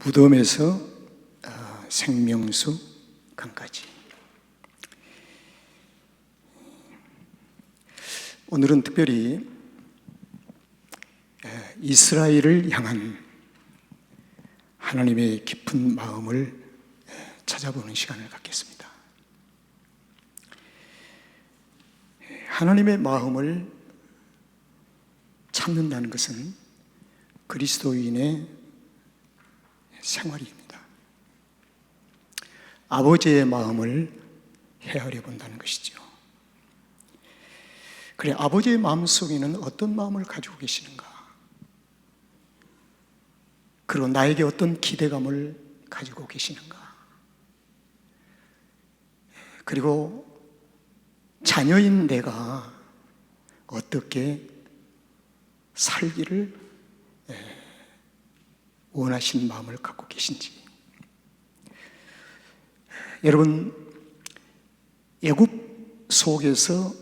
무덤에서 생명수 강까지. 오늘은 특별히 이스라엘을 향한 하나님의 깊은 마음을 찾아보는 시간을 갖겠습니다. 하나님의 마음을 찾는다는 것은 그리스도인의 생활입니다. 아버지의 마음을 헤아려 본다는 것이죠. 그래, 아버지의 마음 속에는 어떤 마음을 가지고 계시는가? 그리고 나에게 어떤 기대감을 가지고 계시는가? 그리고 자녀인 내가 어떻게 살기를 원하시는 마음을 갖고 계신지. 여러분, 애굽 속에서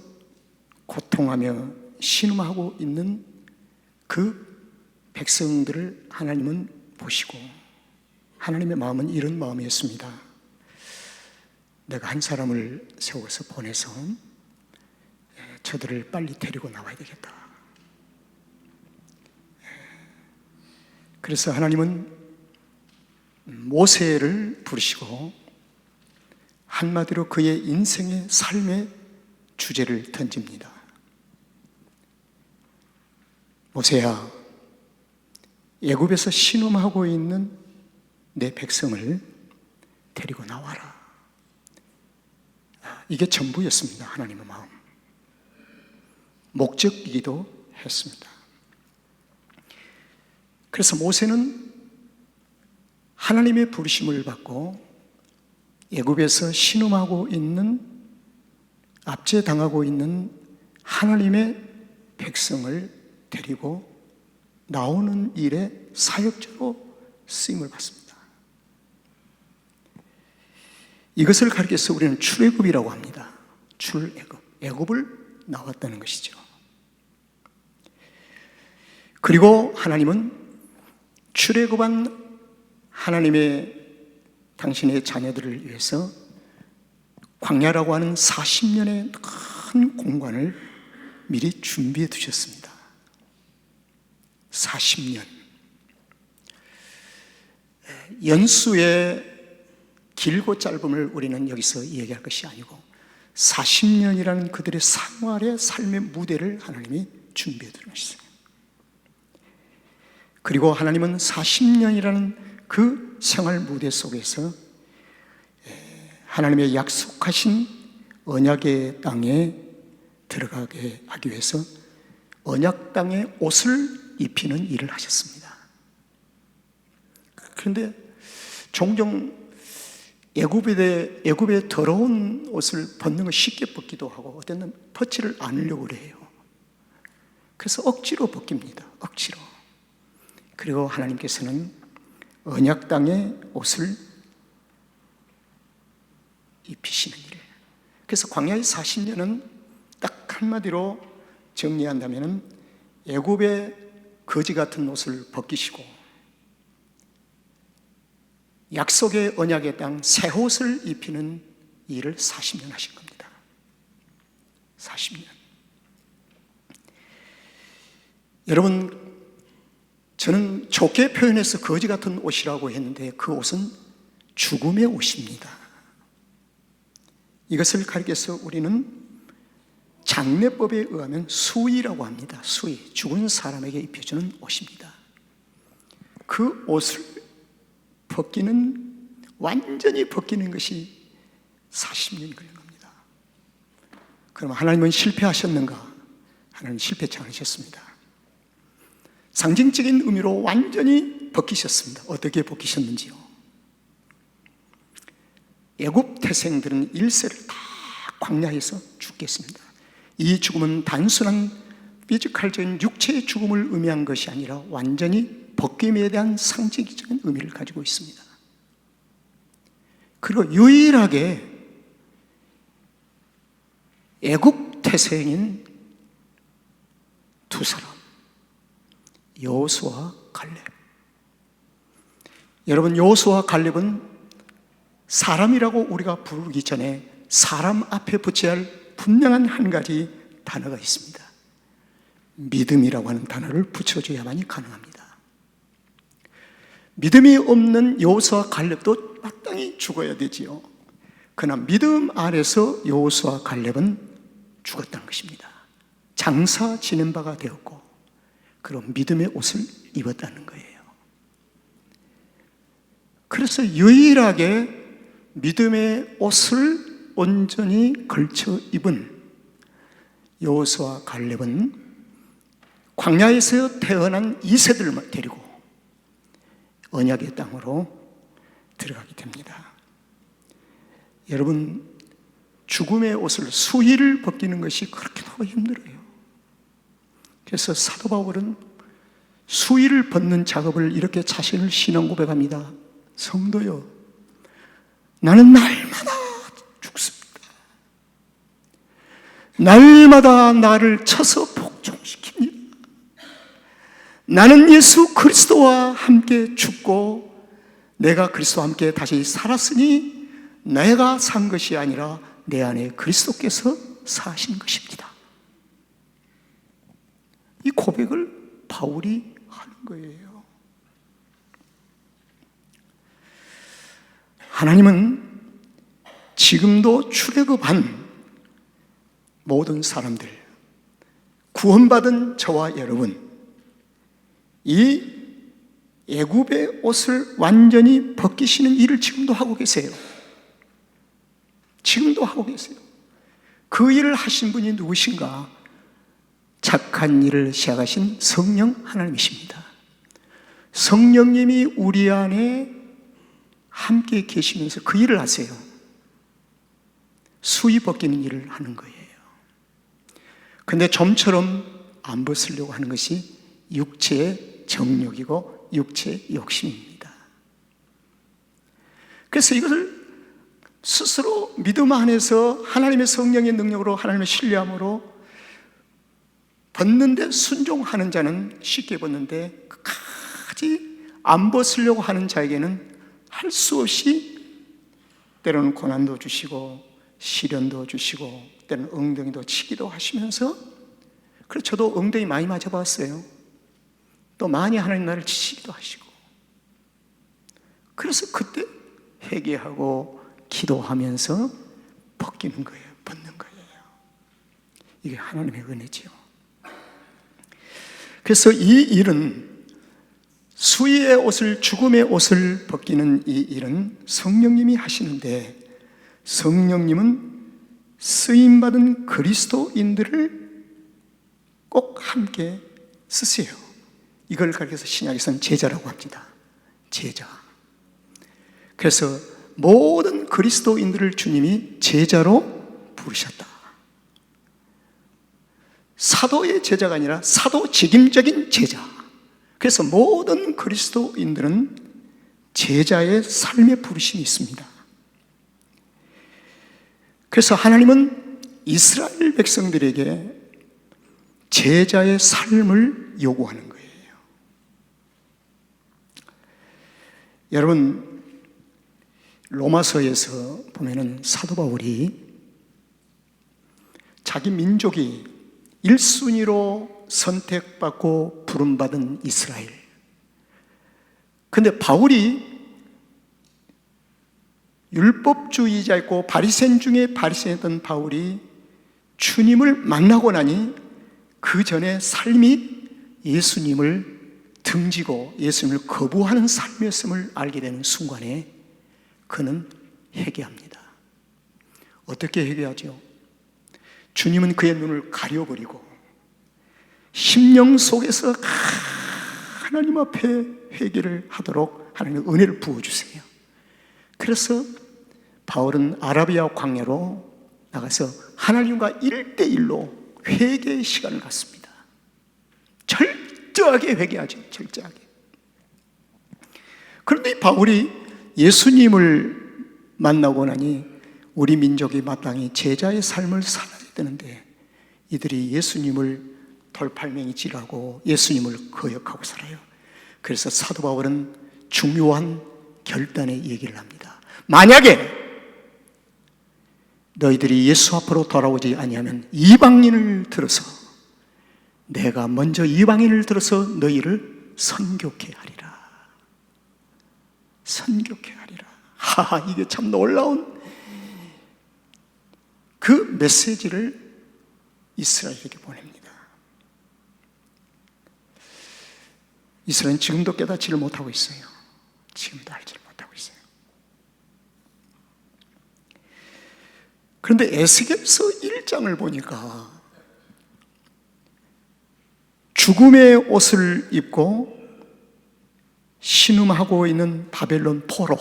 고통하며 신음하고 있는 그 백성들을 하나님은 보시고, 하나님의 마음은 이런 마음이었습니다. 내가 한 사람을 세워서 보내서 저들을 빨리 데리고 나와야 되겠다. 그래서 하나님은 모세를 부르시고 한마디로 그의 인생의 삶의 주제를 던집니다. 모세야, 애굽에서 신음하고 있는 내 백성을 데리고 나와라. 이게 전부였습니다. 하나님의 마음, 목적이기도 했습니다. 그래서 모세는 하나님의 부르심을 받고 애굽에서 신음하고 있는, 압제당하고 있는 하나님의 백성을 데리고 나오는 일에 사역자로 쓰임을 받습니다. 이것을 가리켜서 우리는 출애굽이라고 합니다. 출애굽, 애굽을 나왔다는 것이죠. 그리고 하나님은 출애굽한 하나님의 당신의 자녀들을 위해서 광야라고 하는 40년의 큰 공간을 미리 준비해 두셨습니다. 40년. 연수의 길고 짧음을 우리는 여기서 얘기할 것이 아니고 40년이라는 그들의 생활의 삶의 무대를 하나님이 준비해 두는 것이죠. 그리고 하나님은 40년이라는 그 생활 무대 속에서 하나님의 약속하신 언약의 땅에 들어가게 하기 위해서 언약 땅의 옷을 입히는 일을 하셨습니다. 그런데 종종 애굽의 더러운 옷을 벗는 거 쉽게 벗기도 하고 어떤 때는 벗지를 않으려고 그래요. 그래서 억지로 벗깁니다. 억지로. 그리고 하나님께서는 언약 땅의 옷을 입히시는 일. 그래서 광야의 40년은 딱 한마디로 정리한다면 애굽의 거지 같은 옷을 벗기시고 약속의 언약의 땅 새 옷을 입히는 일을 40년 하신 겁니다. 40년. 여러분, 저는 좋게 표현해서 거지 같은 옷이라고 했는데 그 옷은 죽음의 옷입니다. 이것을 가리켜서 우리는 장례법에 의하면 수의라고 합니다. 수의, 죽은 사람에게 입혀주는 옷입니다. 그 옷을 벗기는, 완전히 벗기는 것이 40년이 걸린 겁니다. 그럼 하나님은 실패하셨는가? 하나님은 실패치 않으셨습니다. 상징적인 의미로 완전히 벗기셨습니다. 어떻게 벗기셨는지요? 애굽 태생들은 일세를 다 광야에서 죽겠습니다. 이 죽음은 단순한 피지컬적인 육체의 죽음을 의미한 것이 아니라 완전히 벗김에 대한 상징적인 의미를 가지고 있습니다. 그리고 유일하게 애굽 태생인 두 사람, 여호수아와 갈렙. 여러분, 여호수아와 갈렙은 사람이라고 우리가 부르기 전에 사람 앞에 붙여야 할 분명한 한 가지 단어가 있습니다. 믿음이라고 하는 단어를 붙여줘야만이 가능합니다. 믿음이 없는 여호수아와 갈렙도 마땅히 죽어야 되지요. 그러나 믿음 안에서 여호수아와 갈렙은 죽었다는 것입니다. 장사 지낸 바가 되었고, 그런 믿음의 옷을 입었다는 거예요. 그래서 유일하게 믿음의 옷을 온전히 걸쳐 입은 여호수아와 갈렙은 광야에서 태어난 2세들을 데리고 언약의 땅으로 들어가게 됩니다. 여러분, 죽음의 옷을, 수의를 벗기는 것이 그렇게 너무 힘들어요. 그래서 사도 바울은 수의를 벗는 작업을 이렇게 자신을 신앙 고백합니다. 성도여, 나는 날마다 죽습니다. 날마다 나를 쳐서 복종시킵니다. 나는 예수 그리스도와 함께 죽고 내가 그리스도와 함께 다시 살았으니 내가 산 것이 아니라 내 안에 그리스도께서 사신 것입니다. 이 고백을 바울이 하는 거예요. 하나님은 지금도 출애굽한 모든 사람들, 구원받은 저와 여러분, 이 애굽의 옷을 완전히 벗기시는 일을 지금도 하고 계세요. 지금도 하고 계세요. 그 일을 하신 분이 누구신가? 착한 일을 시작하신 성령 하나님이십니다. 성령님이 우리 안에 함께 계시면서 그 일을 하세요. 수의 벗기는 일을 하는 거예요. 근데 좀처럼 안 벗으려고 하는 것이 육체의 정욕이고 육체의 욕심입니다. 그래서 이것을 스스로 믿음 안에서 하나님의 성령의 능력으로, 하나님의 신뢰함으로 벗는데 순종하는 자는 쉽게 벗는데, 끝까지 안 벗으려고 하는 자에게는 할 수 없이 때로는 고난도 주시고 시련도 주시고 때로는 엉덩이도 치기도 하시면서, 그래서 저도 엉덩이 많이 맞아봤어요. 또 많이 하나님 나를 치시기도 하시고, 그래서 그때 회개하고 기도하면서 벗기는 거예요. 벗는 거예요. 이게 하나님의 은혜지요. 그래서 이 일은, 수의의 옷을, 죽음의 옷을 벗기는 이 일은 성령님이 하시는데, 성령님은 쓰임받은 그리스도인들을 꼭 함께 쓰세요. 이걸 가리켜서 신약에서는 제자라고 합니다. 제자. 그래서 모든 그리스도인들을 주님이 제자로 부르셨다. 사도의 제자가 아니라 사도 책임적인 제자. 그래서 모든 그리스도인들은 제자의 삶의 부르심이 있습니다. 그래서 하나님은 이스라엘 백성들에게 제자의 삶을 요구하는 거예요. 여러분, 로마서에서 보면은 사도 바울이 자기 민족이 1순위로 선택받고 부름받은 이스라엘. 근데 바울이 율법주의자였고 바리새인 중에 바리새인이었던 바울이 주님을 만나고 나니 그 전에 삶이 예수님을 등지고 예수님을 거부하는 삶이었음을 알게 되는 순간에 그는 회개합니다. 어떻게 회개하죠? 주님은 그의 눈을 가려버리고 심령 속에서 하나님 앞에 회개를 하도록 하나님의 은혜를 부어주세요. 그래서 바울은 아라비아 광야로 나가서 하나님과 1대1로 회개의 시간을 갖습니다. 철저하게 회개하죠. 철저하게. 그런데 바울이 예수님을 만나고 나니 우리 민족이 마땅히 제자의 삶을 살아야 되는데 이들이 예수님을 돌팔맹이질하고 예수님을 거역하고 살아요. 그래서 사도 바울은 중요한 결단의 얘기를 합니다. 만약에 너희들이 예수 앞으로 돌아오지 아니하면 이방인을 들어서, 내가 먼저 이방인을 들어서 너희를 선교케 하리라. 선교케 하리라. 하하, 이게 참 놀라운 그 메시지를 이스라엘에게 보냅니다. 이스라엘은 지금도 깨닫지를 못하고 있어요. 지금도 알지를 못하고 있어요. 그런데 에스겔서 1장을 보니까 죽음의 옷을 입고 신음하고 있는 바벨론 포로,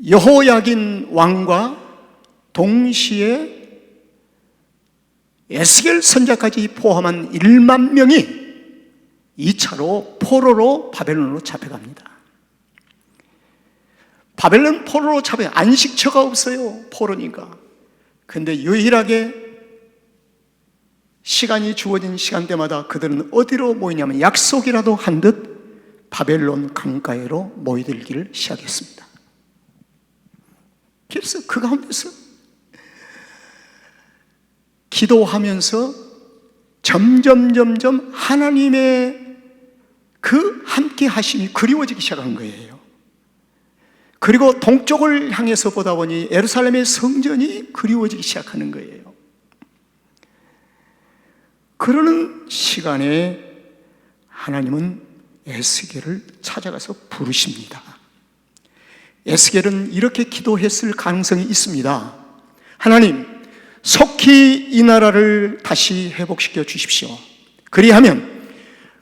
여호야긴 왕과 동시에 에스겔 선지자까지 포함한 1만 명이 2차로 포로로 바벨론으로 잡혀갑니다. 바벨론 포로로 잡혀, 안식처가 없어요. 포로니까. 근데 유일하게 시간이 주어진 시간대마다 그들은 어디로 모이냐면 약속이라도 한 듯 바벨론 강가에로 모이들기를 시작했습니다. 그래서 그 가운데서 기도하면서 점점 하나님의 그 함께 하심이 그리워지기 시작한 거예요. 그리고 동쪽을 향해서 보다 보니 예루살렘의 성전이 그리워지기 시작하는 거예요. 그러는 시간에 하나님은 에스겔을 찾아가서 부르십니다. 에스겔은 이렇게 기도했을 가능성이 있습니다. 하나님, 속히 이 나라를 다시 회복시켜 주십시오. 그리하면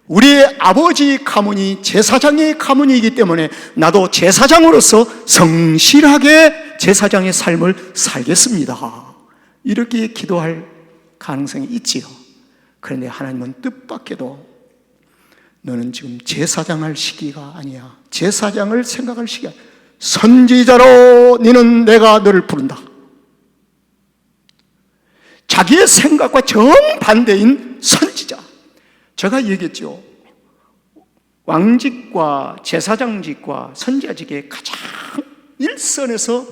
우리의 아버지 가문이 제사장의 가문이기 때문에 나도 제사장으로서 성실하게 제사장의 삶을 살겠습니다. 이렇게 기도할 가능성이 있지요. 그런데 하나님은 뜻밖에도 너는 지금 제사장 할 시기가 아니야. 제사장을 생각할 시기야. 선지자로 내가 너를 부른다. 자기의 생각과 정반대인 선지자. 제가 얘기했죠. 왕직과 제사장직과 선지자직의 가장 일선에서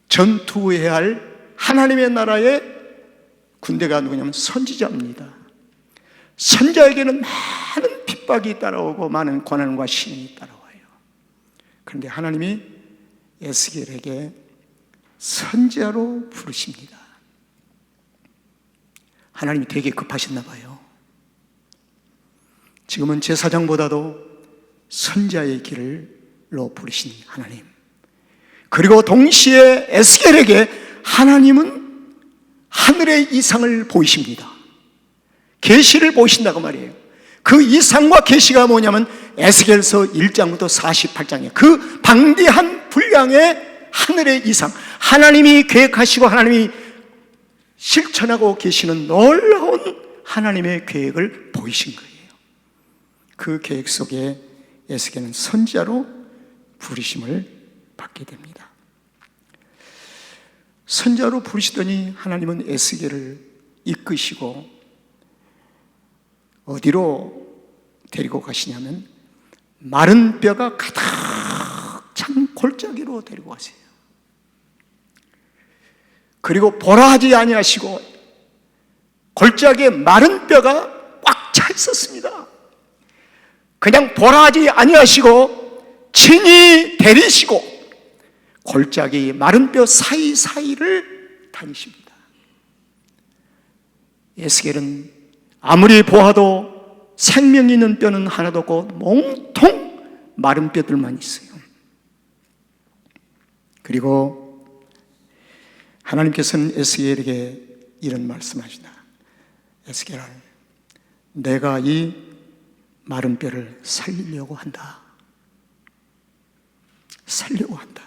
전투해야 할 하나님의 나라의 군대가 누구냐면 선지자입니다. 선지자에게는 많은 핍박이 따라오고 많은 고난과 시련이 따라와요. 그런데 하나님이 에스겔에게 선지자로 부르십니다. 하나님이 되게 급하셨나 봐요. 지금은 제사장보다도 선지자의 길로 부르신 하나님, 그리고 동시에 에스겔에게 하나님은 하늘의 이상을 보이십니다. 계시를 보이신다고 말이에요. 그 이상과 계시가 뭐냐면 에스겔서 1장부터 48장이에요. 그 방대한 분량의 하늘의 이상, 하나님이 계획하시고 하나님이 실천하고 계시는 놀라운 하나님의 계획을 보이신 거예요. 그 계획 속에 에스겔은 선지자로 부르심을 받게 됩니다. 선지자로 부르시더니 하나님은 에스겔을 이끄시고 어디로 데리고 가시냐면 마른 뼈가 가득 찬 골짜기로 데리고 가세요. 그리고 보라 하지 아니하시고 골짜기에 마른 뼈가 꽉 차 있었습니다. 그냥 보라 하지 아니하시고 친히 데리시고 골짜기 마른 뼈 사이사이를 다니십니다. 에스겔은 아무리 보아도 생명 있는 뼈는 하나도 없고 몽통 마른 뼈들만 있어요. 그리고 하나님께서는 에스겔에게 이런 말씀하시다. 에스겔아, 내가 이 마른 뼈를 살리려고 한다. 살려고 한다.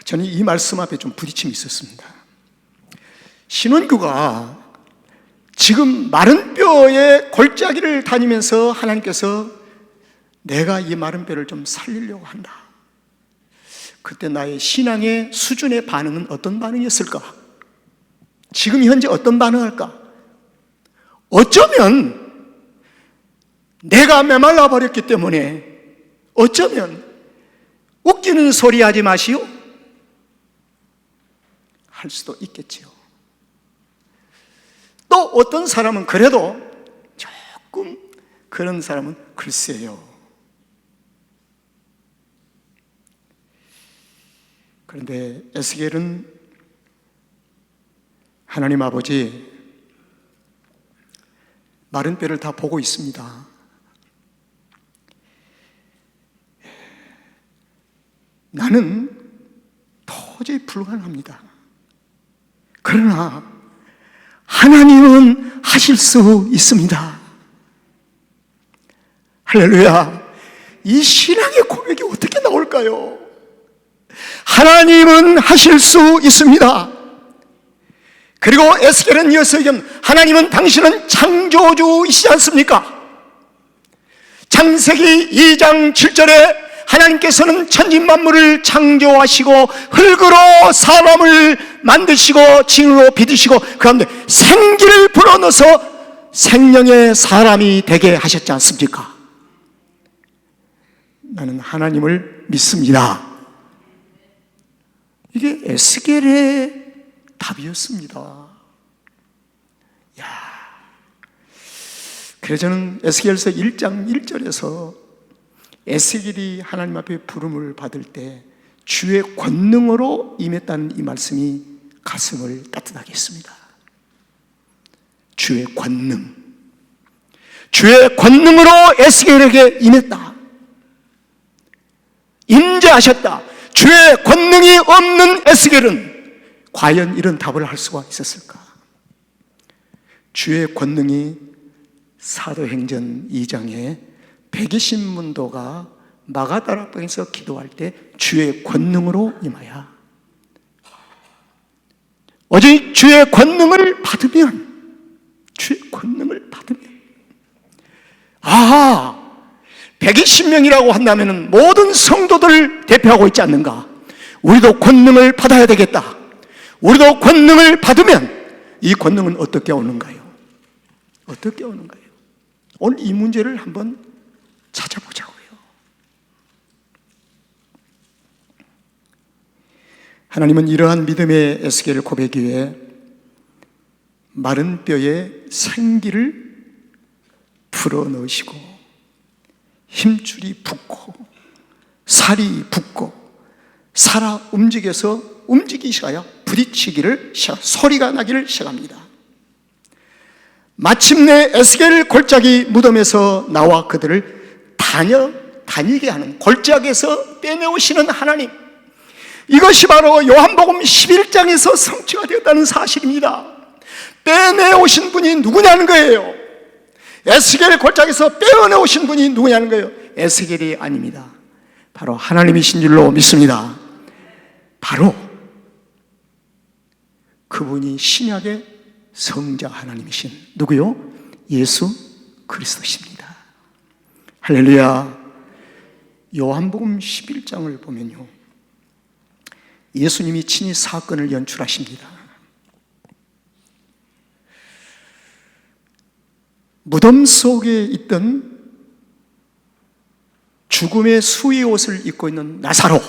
저는 이 말씀 앞에 좀 부딪힘이 있었습니다. 신원규가 지금 마른 뼈의 골짜기를 다니면서 하나님께서 내가 이 마른 뼈를 좀 살리려고 한다. 그때 나의 신앙의 수준의 반응은 어떤 반응이었을까? 지금 현재 어떤 반응할까? 어쩌면 내가 메말라 버렸기 때문에 어쩌면 웃기는 소리 하지 마시오 할 수도 있겠지요. 또 어떤 사람은 그래도 조금 그런 사람은 글쎄요. 그런데 에스겔은 하나님 아버지 마른 뼈를 다 보고 있습니다. 나는 도저히 불가능합니다. 그러나 하나님은 하실 수 있습니다. 할렐루야. 이 신앙의 고백이 어떻게 나올까요? 하나님은 하실 수 있습니다. 그리고 에스겔은 이어서 하나님은 당신은 창조주이시지 않습니까? 창세기 2장 7절에 하나님께서는 천지만물을 창조하시고 흙으로 사람을 만드시고 징으로 빚으시고 그 가운데 생기를 불어넣어서 생명의 사람이 되게 하셨지 않습니까? 나는 하나님을 믿습니다. 이게 에스겔의 답이었습니다. 그래서 저는 에스겔서 1장 1절에서 에스겔이 하나님 앞에 부름을 받을 때 주의 권능으로 임했다는 이 말씀이 가슴을 따뜻하게 했습니다. 주의 권능, 주의 권능으로 에스겔에게 임했다, 임재하셨다. 주의 권능이 없는 에스겔은 과연 이런 답을 할 수가 있었을까? 주의 권능이 사도행전 2장에 120문도가 마가다락방에서 기도할 때 주의 권능으로 임하여 오직 주의 권능을 받으면 120명이라고 한다면 모든 성도들을 대표하고 있지 않는가? 우리도 권능을 받아야 되겠다. 우리도 권능을 받으면 이 권능은 어떻게 오는가요? 어떻게 오는가요? 오늘 이 문제를 한번 찾아보자고요. 하나님은 이러한 믿음의 에스겔 고백 위에 마른 뼈에 생기를 불어넣으시고 힘줄이 붙고 살이 붙고 살아 움직이셔야 부딪히기를 소리가 나기를 시작합니다. 마침내 에스겔 골짜기 무덤에서 나와 그들을 다니게 하는, 골짜기에서 빼내오시는 하나님, 이것이 바로 요한복음 11장에서 성취가 되었다는 사실입니다. 빼내오신 분이 누구냐는 거예요. 에스겔 골짜기에서 빼어내오신 분이 누구냐는 거예요. 에스겔이 아닙니다. 바로 하나님이신 줄로 믿습니다. 바로 그분이 신약의 성자 하나님이신 누구요? 예수 그리스도십니다. 할렐루야. 요한복음 11장을 보면요, 예수님이 친히 사건을 연출하십니다. 무덤 속에 있던 죽음의 수의 옷을 입고 있는 나사로,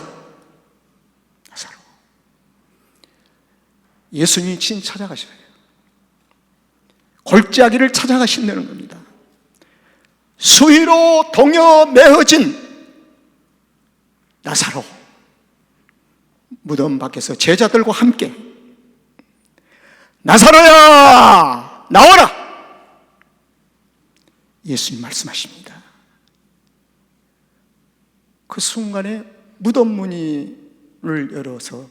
예수님이 친히 찾아가셔요. 골짜기를 찾아가신다는 겁니다. 수의로 동여 매어진 나사로, 무덤 밖에서 제자들과 함께 나사로야 나와라, 예수님 말씀하십니다. 그 순간에 무덤 문을 열어서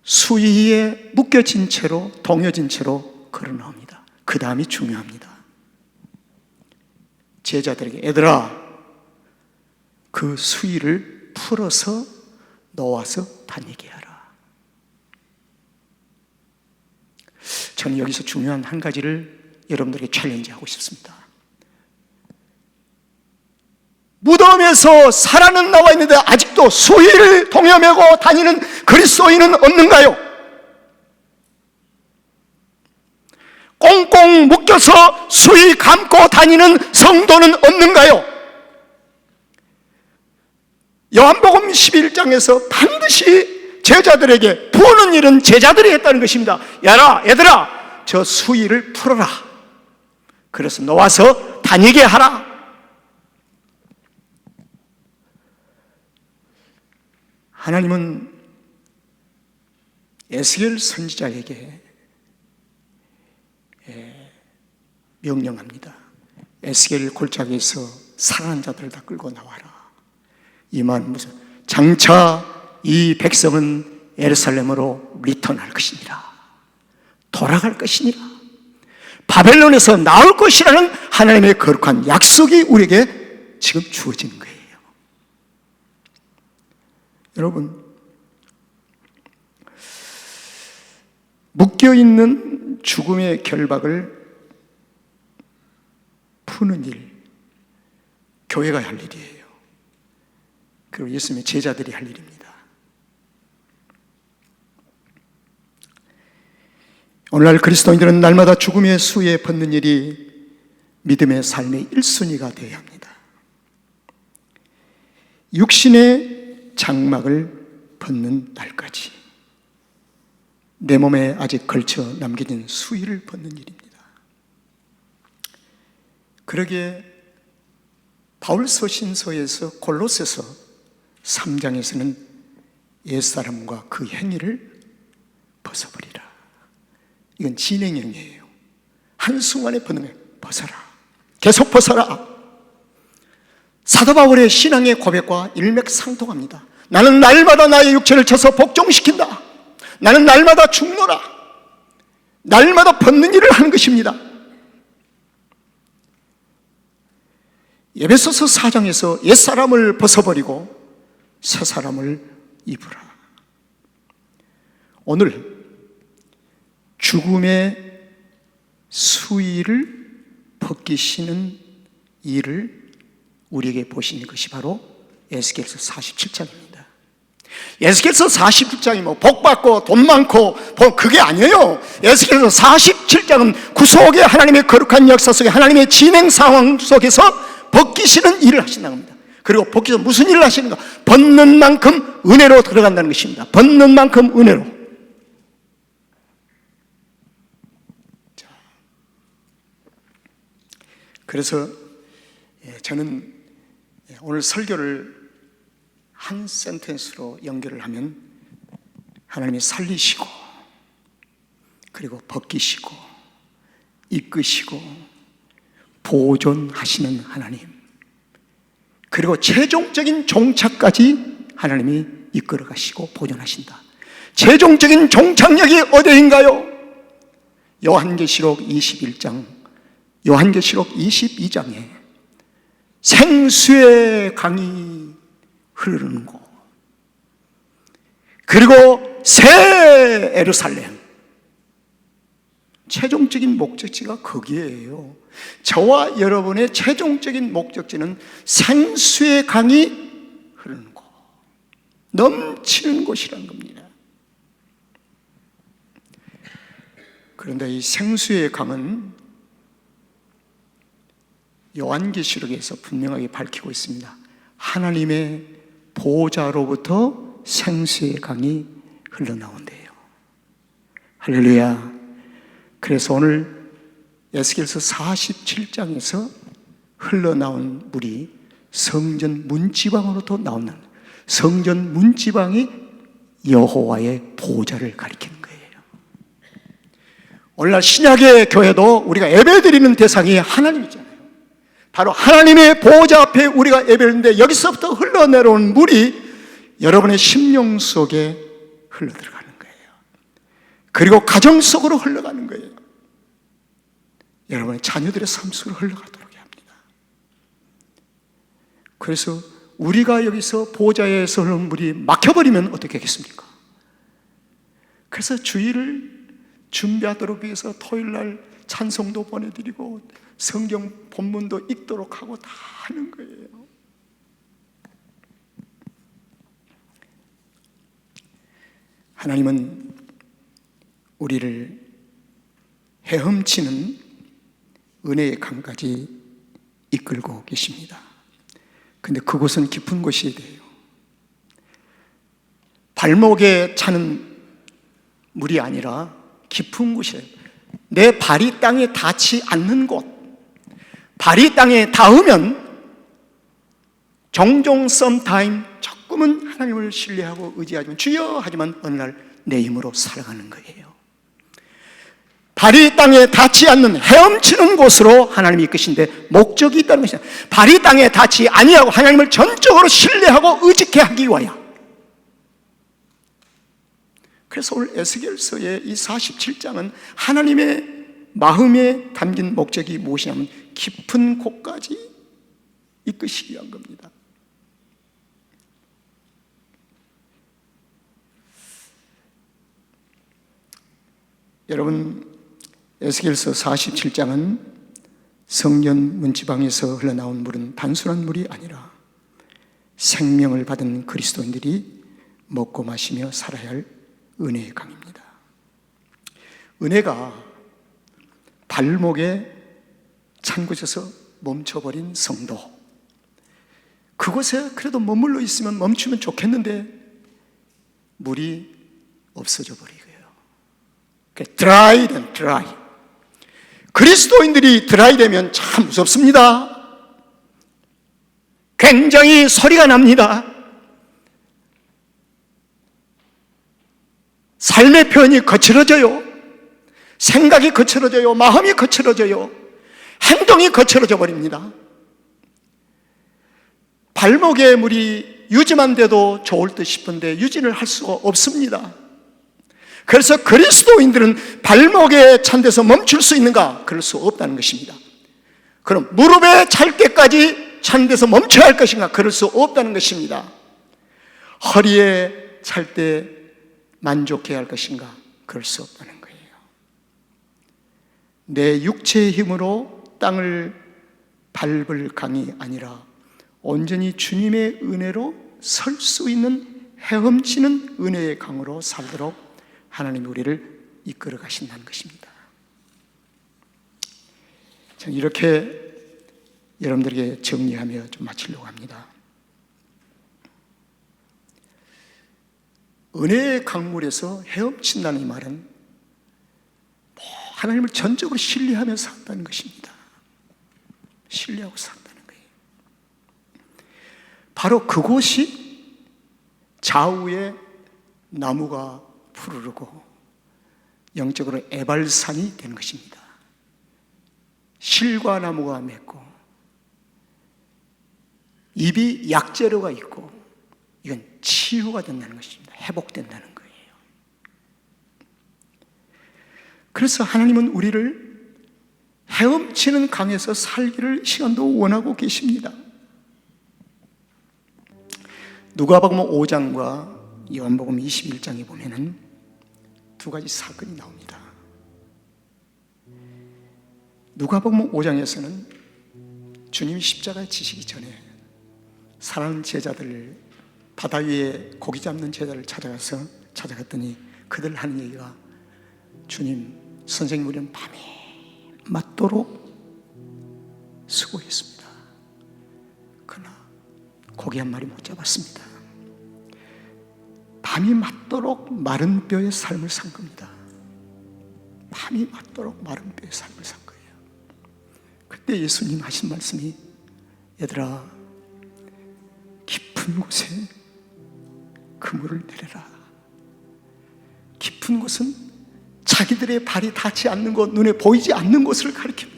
수의에 묶여진 채로, 동여진 채로 걸어 나옵니다. 그 다음이 중요합니다. 제자들에게, 얘들아, 그 수의를 풀어서 놓아서 다니게 하라. 저는 여기서 중요한 한 가지를 여러분들에게 챌린지하고 싶습니다. 무덤에서 살아는 나와 있는데 아직도 수의를 동여매고 다니는 그리스도인은 없는가요? 꽁꽁 묶여서 수의 감고 다니는 성도는 없는가요? 요한복음 11장에서 반드시 제자들에게 푸는 일은 제자들이 했다는 것입니다. 얘들아, 저 수의를 풀어라. 그래서 놓아서 다니게 하라. 하나님은 에스겔 선지자에게 명령합니다. 에스겔 골짜기에서 살아난 자들 다 끌고 나와라. 이 말은 무슨, 장차 이 백성은 예루살렘으로 리턴할 것이니라. 돌아갈 것이니라. 바벨론에서 나올 것이라는 하나님의 거룩한 약속이 우리에게 지금 주어지는 거예요. 여러분, 묶여있는 죽음의 결박을 푸는 일, 교회가 할 일이에요. 그리고 예수님의 제자들이 할 일입니다. 오늘날 그리스도인들은 날마다 죽음의 수에 벗는 일이 믿음의 삶의 1순위가 되어야 합니다. 육신의 장막을 벗는 날까지 내 몸에 아직 걸쳐 남겨진 수의를 벗는 일입니다. 그러기에 바울 서신서에서 골로새서 3장에서는 옛사람과 그 행위를 벗어버리라. 이건 진행형이에요. 한순간에 벗는 거예요. 벗어라. 계속 벗어라. 사도 바울의 신앙의 고백과 일맥상통합니다. 나는 날마다 나의 육체를 쳐서 복종시킨다. 나는 날마다 죽노라. 날마다 벗는 일을 하는 것입니다. 에베소서 4장에서 옛사람을 벗어버리고 새사람을 입으라. 오늘 죽음의 수의를 벗기시는 일을 우리에게 보시는 것이 바로 에스겔서 47장입니다. 에스겔서 47장이 뭐 복받고 돈 많고 그게 아니에요. 에스겔서 47장은 구속의 하나님의 거룩한 역사 속에 하나님의 진행 상황 속에서 벗기시는 일을 하신다는 겁니다. 그리고 벗기서 무슨 일을 하시는가? 벗는 만큼 은혜로 들어간다는 것입니다. 벗는 만큼 은혜로. 자, 그래서 저는 오늘 설교를 한 센텐스로 연결을 하면 하나님이 살리시고 그리고 벗기시고 이끄시고 보존하시는 하나님, 그리고 최종적인 종착까지 하나님이 이끌어 가시고 보존하신다. 최종적인 종착역이 어디인가요? 요한계시록 21장, 요한계시록 22장에 생수의 강이 흐르는 곳, 그리고 새 예루살렘, 최종적인 목적지가 거기에요. 저와 여러분의 최종적인 목적지는 생수의 강이 흐르는 곳, 넘치는 곳이라는 겁니다. 그런데 이 생수의 강은 요한계시록에서 분명하게 밝히고 있습니다. 하나님의 보좌로부터 생수의 강이 흘러나온대요. 할렐루야. 그래서 오늘 에스겔서 47장에서 흘러나온 물이 성전 문지방으로부터 나오는, 성전 문지방이 여호와의 보좌를 가리키는 거예요. 오늘날 신약의 교회도 우리가 예배드리는 대상이 하나님이잖아요. 바로 하나님의 보좌 앞에 우리가 예배드리는데 여기서부터 흘러내려오는 물이 여러분의 심령 속에 흘러들어가는 거예요. 그리고 가정 속으로 흘러가는 거예요. 여러분의 자녀들의 삶 속으로 흘러가도록 합니다. 그래서 우리가 여기서 보좌에서 흐르는 물이 막혀버리면 어떻게 하겠습니까? 그래서 주일을 준비하도록 위해서 토요일날 찬송도 보내드리고 성경 본문도 읽도록 하고 다 하는 거예요. 하나님은 우리를 헤엄치는 은혜의 강까지 이끌고 계십니다. 근데 그곳은 깊은 곳이어야 돼요. 발목에 차는 물이 아니라 깊은 곳이에요. 내 발이 땅에 닿지 않는 곳. 발이 땅에 닿으면 종종 sometime 조금은 하나님을 신뢰하고 의지하지만 주여 하지만 어느 날 내 힘으로 살아가는 거예요. 발이 땅에 닿지 않는 헤엄치는 곳으로 하나님이 이끄신데 목적이 있다는 것이다. 발이 땅에 닿지 아니하고 하나님을 전적으로 신뢰하고 의지케 하기 위하여. 그래서 오늘 에스겔서의 이 47장은 하나님의 마음에 담긴 목적이 무엇이냐면 깊은 곳까지 이끄시기 위한 겁니다. 여러분, 에스겔서 47장은 성전 문지방에서 흘러나온 물은 단순한 물이 아니라 생명을 받은 그리스도인들이 먹고 마시며 살아야 할 은혜의 강입니다. 은혜가 발목에 찬 곳에서 멈춰버린 성도, 그곳에 그래도 머물러 있으면 멈추면 좋겠는데 물이 없어져 버리고요. 드라이 된 드라이. 그리스도인들이 드라이 되면 참 무섭습니다. 굉장히 소리가 납니다. 삶의 표현이 거칠어져요. 생각이 거칠어져요. 마음이 거칠어져요. 행동이 거칠어져 버립니다. 발목에 물이 유지만 돼도 좋을 듯 싶은데 유지를 할 수가 없습니다. 그래서 그리스도인들은 발목에 찬 데서 멈출 수 있는가? 그럴 수 없다는 것입니다. 그럼 무릎에 찰 때까지 찬 데서 멈춰야 할 것인가? 그럴 수 없다는 것입니다. 허리에 찰 때 만족해야 할 것인가? 그럴 수 없다는 거예요. 내 육체의 힘으로 땅을 밟을 강이 아니라 온전히 주님의 은혜로 설 수 있는 헤엄치는 은혜의 강으로 살도록 하나님이 우리를 이끌어 가신다는 것입니다. 저는 이렇게 여러분들에게 정리하며 좀 마치려고 합니다. 은혜의 강물에서 헤엄친다는 이 말은 하나님을 전적으로 신뢰하며 산다는 것입니다. 신뢰하고 산다는 거예요. 바로 그곳이 좌우에 나무가 푸르르고 영적으로 에발산이 되는 것입니다. 실과 나무가 맺고 잎이 약재료가 있고 이건 치유가 된다는 것입니다. 회복된다는 거예요. 그래서 하나님은 우리를 헤엄치는 강에서 살기를 시간도 원하고 계십니다. 누가복음 5장과 요한복음 21장에 보면은 두 가지 사건이 나옵니다. 누가복음 5장에서는 주님이 십자가에 지시기 전에 사랑하는 제자들을 바다 위에 고기 잡는 제자를 찾아갔더니 그들 하는 얘기가 주님, 선생님 우리는 밤이 맞도록 수고했습니다. 그러나 고기 한 마리 못 잡았습니다. 밤이 맞도록 마른 뼈의 삶을 산 겁니다. 밤이 맞도록 마른 뼈의 삶을 산 거예요. 그때 예수님 하신 말씀이 얘들아 깊은 곳에 그물을 내려라. 깊은 곳은 자기들의 발이 닿지 않는 곳, 눈에 보이지 않는 곳을 가리킵니다.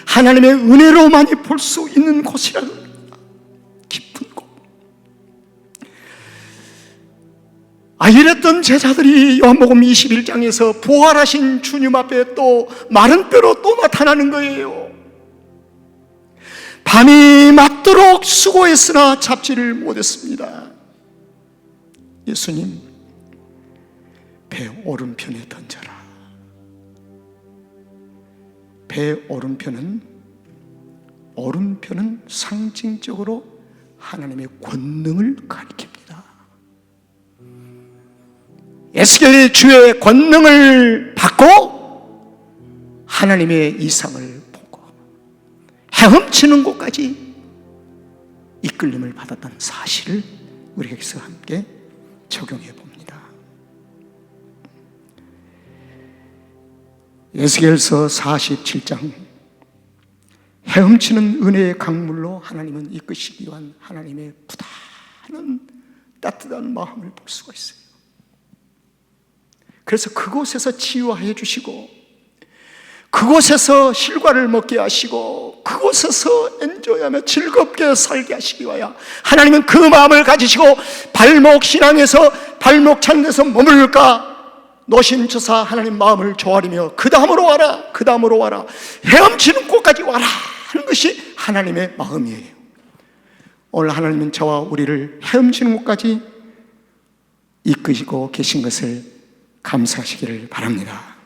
하나님의 은혜로만이 볼 수 있는 곳이라는 겁니다. 깊은 곳. 이랬던 제자들이 요한복음 21장에서 부활하신 주님 앞에 또 마른 뼈로 또 나타나는 거예요. 밤이 맞도록 수고했으나 잡지를 못했습니다. 예수님, 배 오른편에 던져라. 배 오른편은 상징적으로 하나님의 권능을 가리킵니다. 에스겔이 주의 권능을 받고 하나님의 이상을 보고 헤엄치는 곳까지 이끌림을 받았다는 사실을 우리가 여기서 함께 적용해 봅니다. 에스겔서 47장, 헤엄치는 은혜의 강물로 하나님은 이끄시기 위한 하나님의 부단한 따뜻한 마음을 볼 수가 있어요. 그래서 그곳에서 치유해 주시고, 그곳에서 실과를 먹게 하시고, 그곳에서 엔조이하며 즐겁게 살게 하시기 위하여 하나님은 그 마음을 가지시고 발목 신앙에서 발목 찾는 데서 머물까 노심초사 하나님 마음을 조아리며 그 다음으로 와라, 그 다음으로 와라, 헤엄치는 곳까지 와라 하는 것이 하나님의 마음이에요. 오늘 하나님은 저와 우리를 헤엄치는 곳까지 이끄시고 계신 것을 감사하시기를 바랍니다.